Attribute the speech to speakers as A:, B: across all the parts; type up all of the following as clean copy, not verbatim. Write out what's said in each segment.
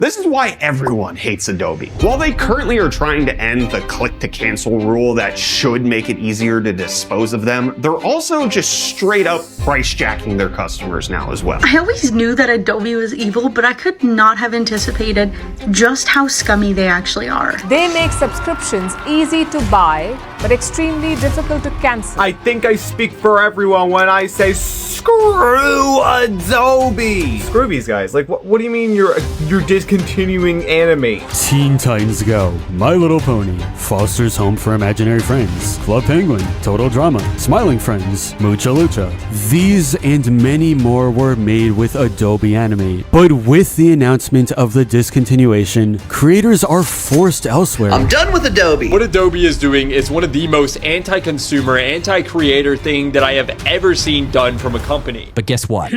A: This is why everyone hates Adobe. While they currently are trying to end the click to cancel rule that should make it easier to dispose of them, they're also just straight up price jacking their customers now as well.
B: I always knew that Adobe was evil, but I could not have anticipated just how scummy they actually are.
C: They make subscriptions easy to buy, but extremely difficult to cancel.
D: I think I speak for everyone when I say screw Adobe. Screw these guys. Like, what do you mean you're discontinuing anime?
E: Teen Titans Go, My Little Pony, Foster's Home for Imaginary Friends, Club Penguin, Total Drama, Smiling Friends, Mucha Lucha. These and many more were made with Adobe Animate. But with the announcement of the discontinuation, creators are forced elsewhere.
F: I'm done with Adobe.
G: What Adobe is doing is one of the most anti-consumer, anti-creator thing that I have ever seen done from a company.
H: But guess what?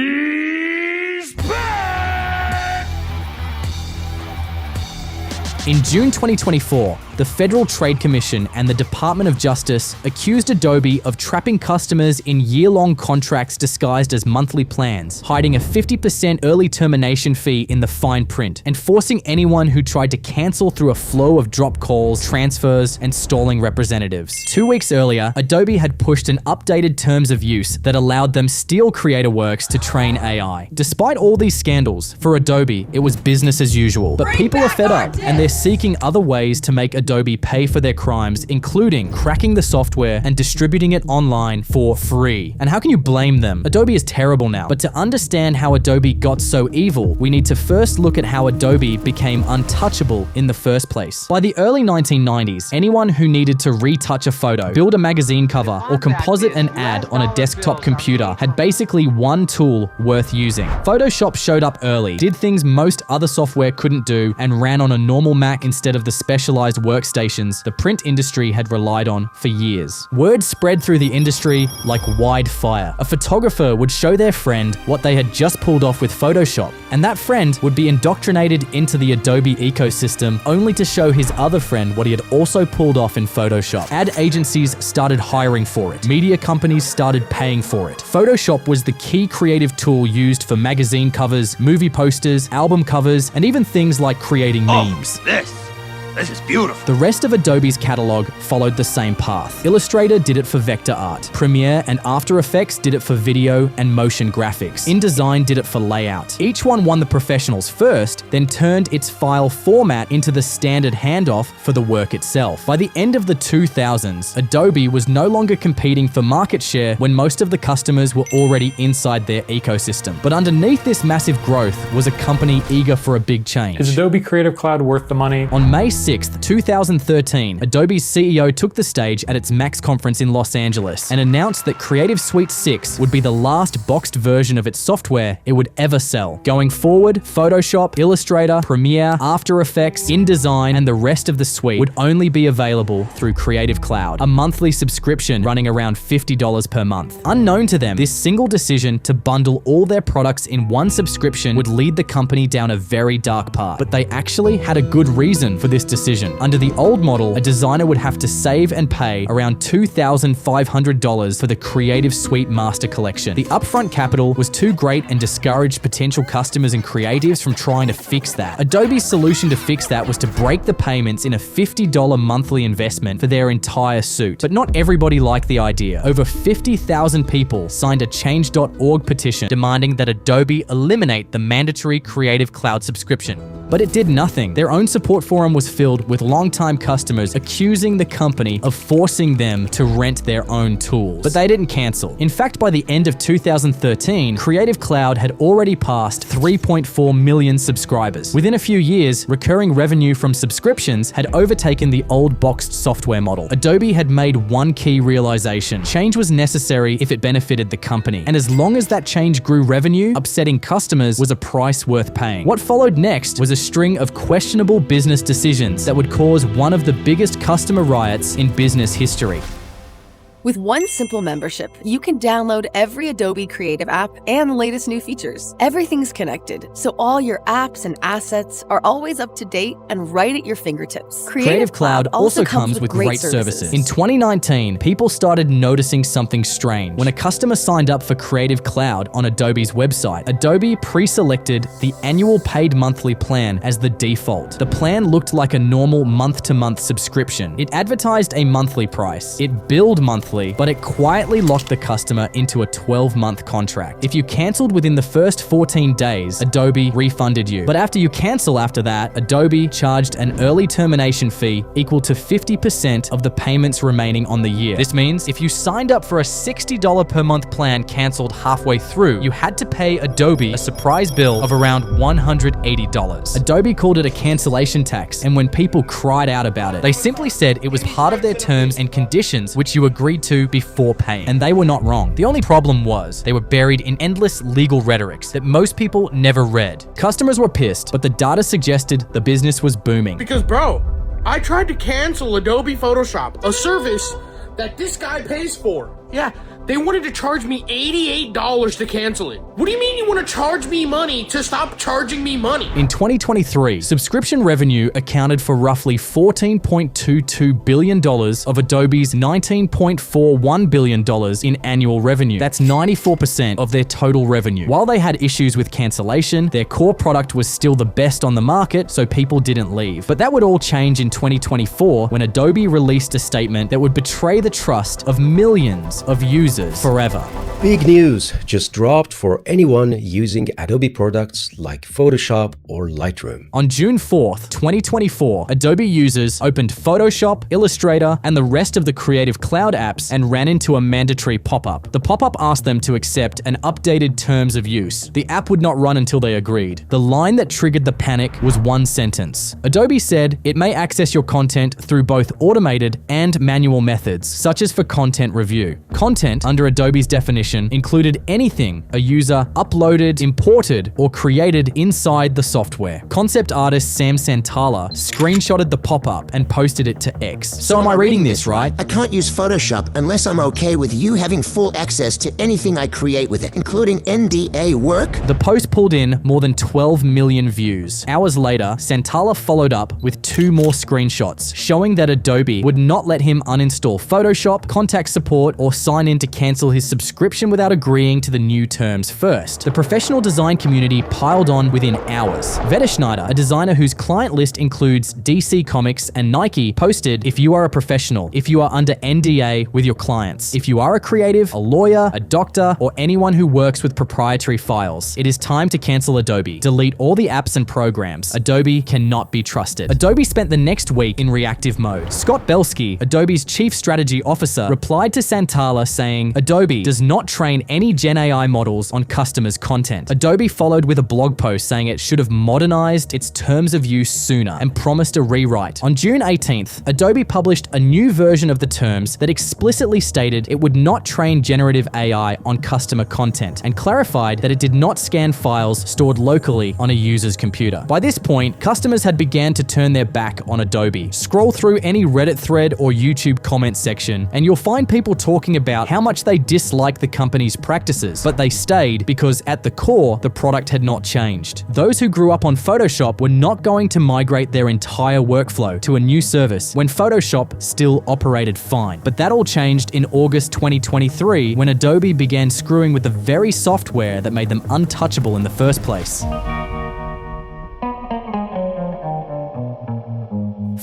H: In June 2024, the Federal Trade Commission and the Department of Justice accused Adobe of trapping customers in year-long contracts disguised as monthly plans, hiding a 50% early termination fee in the fine print, and forcing anyone who tried to cancel through a flow of dropped calls, transfers, and stalling representatives. 2 weeks earlier, Adobe had pushed an updated terms of use that allowed them steal creator works to train AI. Despite all these scandals, for Adobe, it was business as usual. But people are fed up, and they're seeking other ways to make Adobe pay for their crimes, including cracking the software and distributing it online for free. And how can you blame them? Adobe is terrible now, but to understand how Adobe got so evil, we need to first look at how Adobe became untouchable in the first place. By the early 1990s, anyone who needed to retouch a photo, build a magazine cover, or composite an ad on a desktop computer had basically one tool worth using. Photoshop showed up early, did things most other software couldn't do, and ran on a normal Mac instead of the specialized workstations the print industry had relied on for years. Word spread through the industry like wildfire. A photographer would show their friend what they had just pulled off with Photoshop, and that friend would be indoctrinated into the Adobe ecosystem only to show his other friend what he had also pulled off in Photoshop. Ad agencies started hiring for it. Media companies started paying for it. Photoshop was the key creative tool used for magazine covers, movie posters, album covers, and even things like creating memes.
F: This is beautiful.
H: The rest of Adobe's catalog followed the same path. Illustrator did it for vector art. Premiere and After Effects did it for video and motion graphics. InDesign did it for layout. Each one won the professionals first, then turned its file format into the standard handoff for the work itself. By the end of the 2000s, Adobe was no longer competing for market share when most of the customers were already inside their ecosystem. But underneath this massive growth was a company eager for a big change.
I: Is Adobe Creative Cloud worth the money?
H: On May 6th, 2013, Adobe's CEO took the stage at its Max conference in Los Angeles and announced that Creative Suite 6 would be the last boxed version of its software it would ever sell. Going forward, Photoshop, Illustrator, Premiere, After Effects, InDesign, and the rest of the suite would only be available through Creative Cloud, a monthly subscription running around $50 per month. Unknown to them, this single decision to bundle all their products in one subscription would lead the company down a very dark path. But they actually had a good reason for this decision. Under the old model, a designer would have to save and pay around $2,500 for the Creative Suite Master Collection. The upfront capital was too great and discouraged potential customers and creatives from trying to fix that. Adobe's solution to fix that was to break the payments in a $50 monthly investment for their entire suite. But not everybody liked the idea. Over 50,000 people signed a change.org petition demanding that Adobe eliminate the mandatory Creative Cloud subscription. But it did nothing. Their own support forum was filled with longtime customers accusing the company of forcing them to rent their own tools. But they didn't cancel. In fact, by the end of 2013, Creative Cloud had already passed 3.4 million subscribers. Within a few years, recurring revenue from subscriptions had overtaken the old boxed software model. Adobe had made one key realization. Change was necessary if it benefited the company. And as long as that change grew revenue, upsetting customers was a price worth paying. What followed next was a string of questionable business decisions that would cause one of the biggest customer riots in business history.
J: With one simple membership, you can download every Adobe Creative app and the latest new features. Everything's connected, so all your apps and assets are always up to date and right at your fingertips.
H: Creative Cloud also comes with great services. In 2019, people started noticing something strange. When a customer signed up for Creative Cloud on Adobe's website, Adobe pre-selected the annual paid monthly plan as the default. The plan looked like a normal month-to-month subscription. It advertised a monthly price. It billed monthly, but it quietly locked the customer into a 12-month contract. If you cancelled within the first 14 days, Adobe refunded you. But after you cancel after that, Adobe charged an early termination fee equal to 50% of the payments remaining on the year. This means if you signed up for a $60 per month plan canceled halfway through, you had to pay Adobe a surprise bill of around $180. Adobe called it a cancellation tax, and when people cried out about it, they simply said it was part of their terms and conditions which you agreed to before paying. And they were not wrong. The only problem was they were buried in endless legal rhetorics that most people never read. Customers were pissed, but the data suggested the business was booming.
K: Because bro, I tried to cancel Adobe Photoshop, a service that this guy pays for. Yeah, they wanted to charge me $88 to cancel it. What do you mean you want to charge me money to stop charging me money?
H: In 2023, subscription revenue accounted for roughly $14.22 billion of Adobe's $19.41 billion in annual revenue. That's 94% of their total revenue. While they had issues with cancellation, their core product was still the best on the market, so people didn't leave. But that would all change in 2024 when Adobe released a statement that would betray the trust of millions of users forever.
L: Big news just dropped for anyone using Adobe products like Photoshop or Lightroom.
H: On June 4th, 2024, Adobe users opened Photoshop, Illustrator, and the rest of the Creative Cloud apps and ran into a mandatory pop-up. The pop-up asked them to accept an updated terms of use. The app would not run until they agreed. The line that triggered the panic was one sentence. Adobe said it may access your content through both automated and manual methods, such as for content review. Content, under Adobe's definition, included anything a user uploaded, imported, or created inside the software. Concept artist Sam Santala screenshotted the pop-up and posted it to X. So am I reading this right?
M: I can't use Photoshop unless I'm okay with you having full access to anything I create with it, including NDA work.
H: The post pulled in more than 12 million views. Hours later, Santala followed up with 2 more screenshots showing that Adobe would not let him uninstall Photoshop, contact support, or sign in to cancel his subscription without agreeing to the new terms first. The professional design community piled on within hours. Veda Schneider, a designer whose client list includes DC Comics and Nike, posted, "If you are a professional, if you are under NDA with your clients, if you are a creative, a lawyer, a doctor, or anyone who works with proprietary files, it is time to cancel Adobe. Delete all the apps and programs. Adobe cannot be trusted." Adobe spent the next week in reactive mode. Scott Belsky, Adobe's chief strategy officer, replied to Santala saying, "Adobe does not train any Gen AI models on customers' content." Adobe followed with a blog post saying it should have modernized its terms of use sooner and promised a rewrite. On June 18th, Adobe published a new version of the terms that explicitly stated it would not train generative AI on customer content and clarified that it did not scan files stored locally on a user's computer. By this point, customers had began to turn their back on Adobe. Scroll through any Reddit thread or YouTube comment section and you'll find people talking about how much they dislike the company's practices, but they stayed because at the core, the product had not changed. Those who grew up on Photoshop were not going to migrate their entire workflow to a new service when Photoshop still operated fine. But that all changed in August 2023 when Adobe began screwing with the very software that made them untouchable in the first place.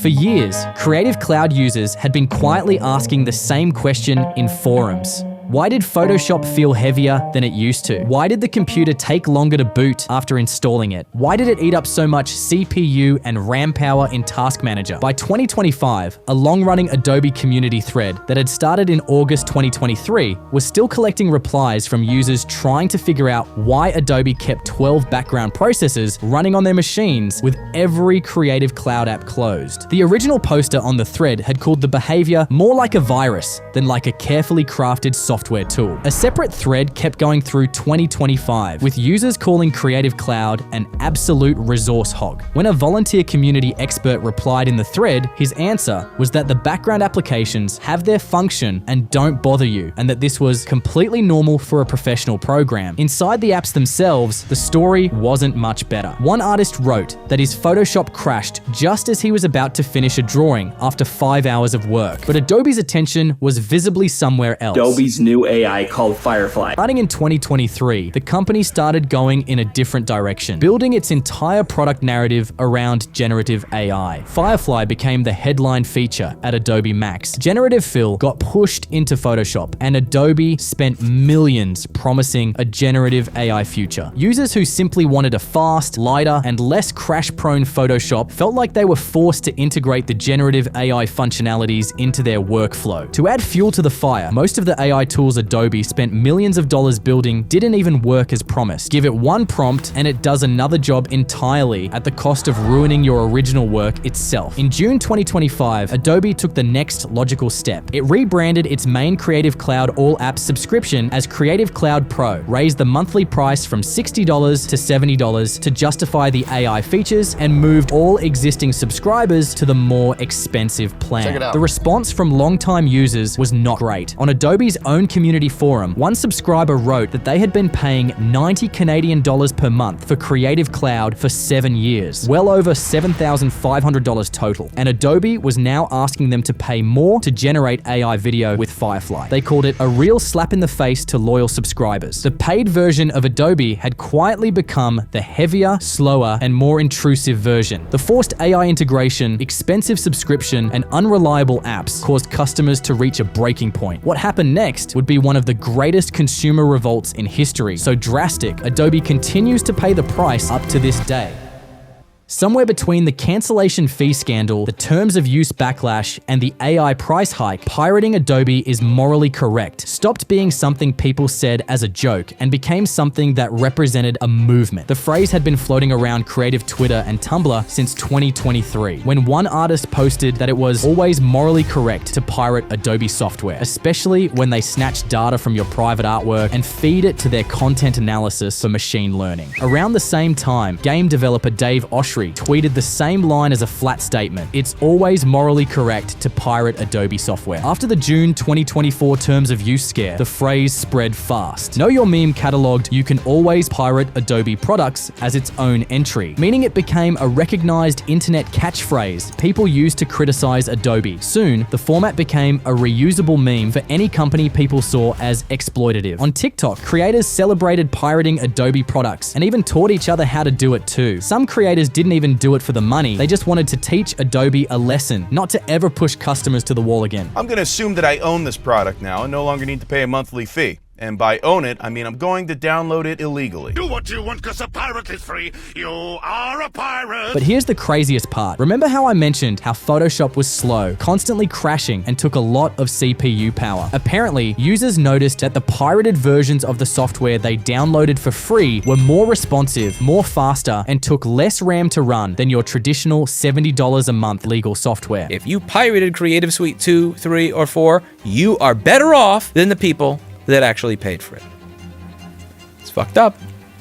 H: For years, Creative Cloud users had been quietly asking the same question in forums. Why did Photoshop feel heavier than it used to? Why did the computer take longer to boot after installing it? Why did it eat up so much CPU and RAM power in Task Manager? By 2025, a long-running Adobe community thread that had started in August 2023 was still collecting replies from users trying to figure out why Adobe kept 12 background processes running on their machines with every Creative Cloud app closed. The original poster on the thread had called the behavior more like a virus than like a carefully crafted software software tool. A separate thread kept going through 2025, with users calling Creative Cloud an absolute resource hog. When a volunteer community expert replied in the thread, his answer was that the background applications have their function and don't bother you, and that this was completely normal for a professional program. Inside the apps themselves, the story wasn't much better. One artist wrote that his Photoshop crashed just as he was about to finish a drawing after 5 hours of work, but Adobe's attention was visibly somewhere else.
N: Adobe's new AI called Firefly.
H: Starting in 2023, the company started going in a different direction, building its entire product narrative around generative AI. Firefly became the headline feature at Adobe Max. Generative fill got pushed into Photoshop, and Adobe spent millions promising a generative AI future. Users who simply wanted a fast, lighter, and less crash-prone Photoshop felt like they were forced to integrate the generative AI functionalities into their workflow. To add fuel to the fire, most of the AI tools Adobe spent millions of dollars building didn't even work as promised. Give it one prompt and it does another job entirely at the cost of ruining your original work itself. In June 2025, Adobe took the next logical step. It rebranded its main Creative Cloud All Apps subscription as Creative Cloud Pro, raised the monthly price from $60 to $70 to justify the AI features, and moved all existing subscribers to the more expensive plan.
O: Check it out.
H: The response from longtime users was not great. On Adobe's own community forum, one subscriber wrote that they had been paying 90 Canadian dollars per month for Creative Cloud for 7 years, well over $7,500 total, and Adobe was now asking them to pay more to generate AI video with Firefly. They called it a real slap in the face to loyal subscribers. The paid version of Adobe had quietly become the heavier, slower, and more intrusive version. The forced AI integration, expensive subscription, and unreliable apps caused customers to reach a breaking point. What happened next would be one of the greatest consumer revolts in history. So drastic, Adobe continues to pay the price up to this day. Somewhere between the cancellation fee scandal, the terms of use backlash, and the AI price hike, pirating Adobe is morally correct, stopped being something people said as a joke, and became something that represented a movement. The phrase had been floating around creative Twitter and Tumblr since 2023, when one artist posted that it was always morally correct to pirate Adobe software, especially when they snatch data from your private artwork and feed it to their content analysis for machine learning. Around the same time, game developer Dave Oshry tweeted the same line as a flat statement: "It's always morally correct to pirate Adobe software." After the June 2024 terms of use scare, the phrase spread fast. Know Your Meme cataloged "You can always pirate Adobe products" as its own entry, meaning it became a recognized internet catchphrase people used to criticize Adobe. Soon, the format became a reusable meme for any company people saw as exploitative. On TikTok, creators celebrated pirating Adobe products and even taught each other how to do it too. Some creators didn't even do it for the money. They just wanted to teach Adobe a lesson, not to ever push customers to the wall again.
O: I'm going to assume that I own this product now and no longer need to pay a monthly fee. And by own it, I mean I'm going to download it illegally.
P: Do what you want because a pirate is free. You are a pirate.
H: But here's the craziest part. Remember how I mentioned how Photoshop was slow, constantly crashing, and took a lot of CPU power? Apparently, users noticed that the pirated versions of the software they downloaded for free were more responsive, more faster, and took less RAM to run than your traditional $70 a month legal software.
Q: If you pirated Creative Suite 2, 3, or 4, you are better off than the people that actually paid for it. It's fucked up,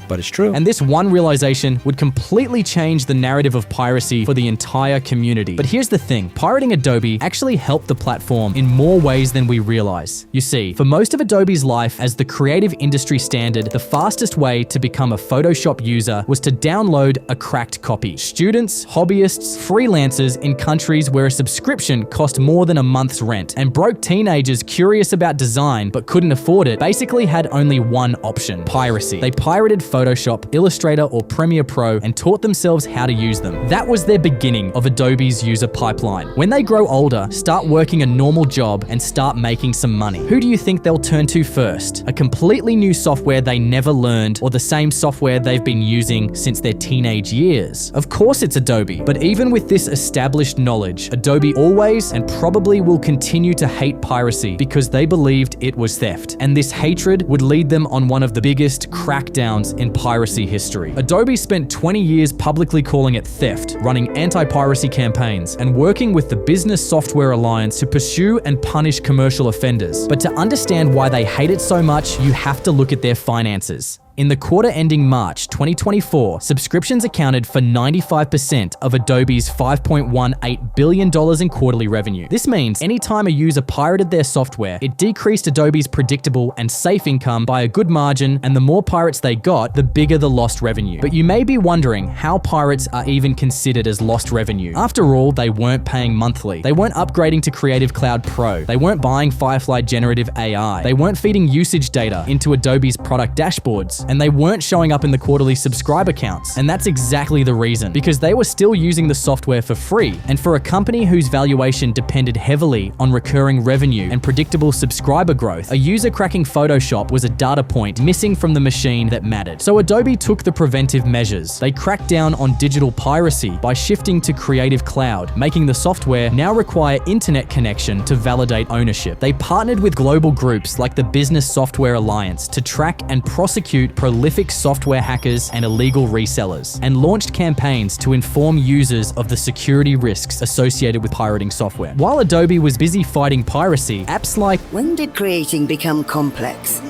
Q: but it's true.
H: And this one realization would completely change the narrative of piracy for the entire community. But here's the thing, pirating Adobe actually helped the platform in more ways than we realize. You see, for most of Adobe's life as the creative industry standard, the fastest way to become a Photoshop user was to download a cracked copy. Students, hobbyists, freelancers in countries where a subscription cost more than a month's rent, and broke teenagers curious about design but couldn't afford it basically had only one option: piracy. They pirated Photoshop, Illustrator, or Premiere Pro and taught themselves how to use them. That was their beginning of Adobe's user pipeline. When they grow older, start working a normal job, and start making some money, who do you think they'll turn to first? A completely new software they never learned, or the same software they've been using since their teenage years? Of course it's Adobe. But even with this established knowledge, Adobe always and probably will continue to hate piracy because they believed it was theft. And this hatred would lead them on one of the biggest crackdowns in in piracy history. Adobe spent 20 years publicly calling it theft, running anti-piracy campaigns, and working with the Business Software Alliance to pursue and punish commercial offenders. But to understand why they hate it so much, you have to look at their finances. In the quarter ending March 2024, subscriptions accounted for 95% of Adobe's $5.18 billion in quarterly revenue. This means anytime a user pirated their software, it decreased Adobe's predictable and safe income by a good margin, and the more pirates they got, the bigger the lost revenue. But you may be wondering how pirates are even considered as lost revenue. After all, they weren't paying monthly. They weren't upgrading to Creative Cloud Pro. They weren't buying Firefly Generative AI. They weren't feeding usage data into Adobe's product dashboards. And they weren't showing up in the quarterly subscriber counts. And that's exactly the reason, because they were still using the software for free. And for a company whose valuation depended heavily on recurring revenue and predictable subscriber growth, a user cracking Photoshop was a data point missing from the machine that mattered. So Adobe took the preventive measures. They cracked down on digital piracy by shifting to Creative Cloud, making the software now require internet connection to validate ownership. They partnered with global groups like the Business Software Alliance to track and prosecute prolific software hackers and illegal resellers, and launched campaigns to inform users of the security risks associated with pirating software. While Adobe was busy fighting piracy, apps like
R: When did creating become complex?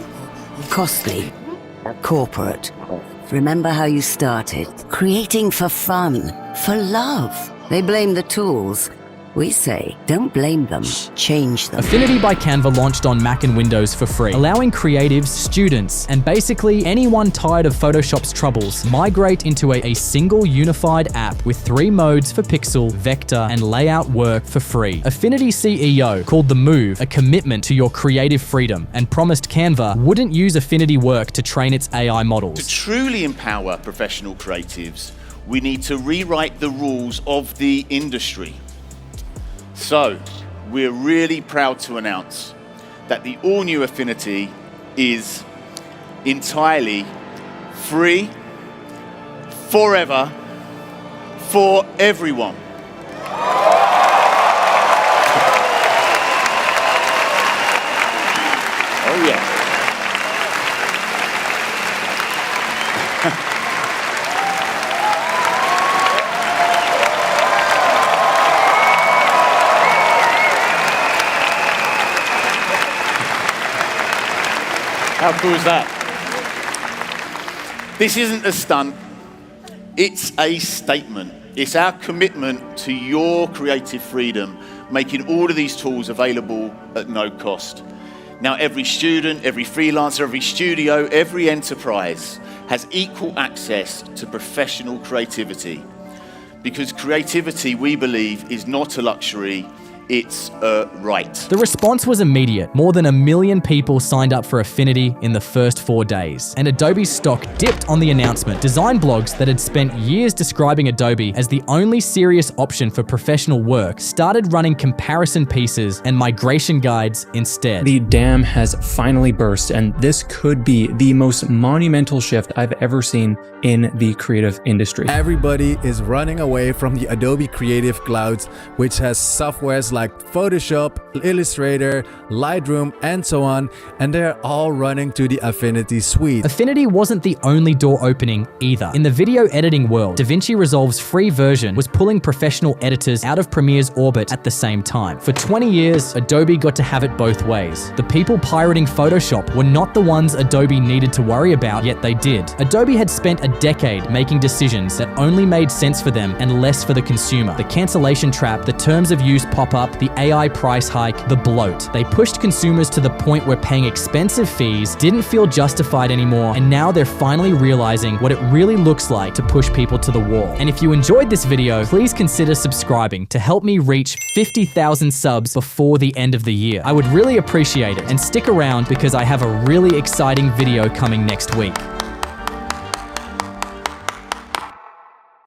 R: Costly? Corporate? Remember how you started? Creating for fun, for love. They blame the tools. We say, don't blame them, change them.
H: Affinity by Canva launched on Mac and Windows for free, allowing creatives, students, and basically anyone tired of Photoshop's troubles migrate into a single unified app with 3 modes for pixel, vector, and layout work for free. Affinity CEO called the move a commitment to your creative freedom and promised Canva wouldn't use Affinity work to train its AI models.
S: To truly empower professional creatives, we need to rewrite the rules of the industry. So, we're really proud to announce that the all-new Affinity is entirely free, forever, for everyone. Oh yeah. How cool is that? This isn't a stunt, it's a statement. It's our commitment to your creative freedom, making all of these tools available at no cost. Now every student, every freelancer, every studio, every enterprise has equal access to professional creativity. Because creativity, we believe, is not a luxury, it's a right.
H: The response was immediate. More than 1 million people signed up for Affinity in the first 4 days. And Adobe's stock dipped on the announcement. Design blogs that had spent years describing Adobe as the only serious option for professional work started running comparison pieces and migration guides instead.
I: The dam has finally burst, and this could be the most monumental shift I've ever seen in the creative industry.
T: Everybody is running away from the Adobe Creative Clouds, which has softwares like Photoshop, Illustrator, Lightroom, and so on, and they're all running to the Affinity suite.
H: Affinity wasn't the only door opening either. In the video editing world, DaVinci Resolve's free version was pulling professional editors out of Premiere's orbit at the same time. For 20 years, Adobe got to have it both ways. The people pirating Photoshop were not the ones Adobe needed to worry about, yet they did. Adobe had spent a decade making decisions that only made sense for them and less for the consumer. The cancellation trap, the terms of use pop-up, the AI price hike, the bloat. They pushed consumers to the point where paying expensive fees didn't feel justified anymore, and now they're finally realizing what it really looks like to push people to the wall. And if you enjoyed this video, please consider subscribing to help me reach 50,000 subs before the end of the year. I would really appreciate it, and stick around because I have a really exciting video coming next week.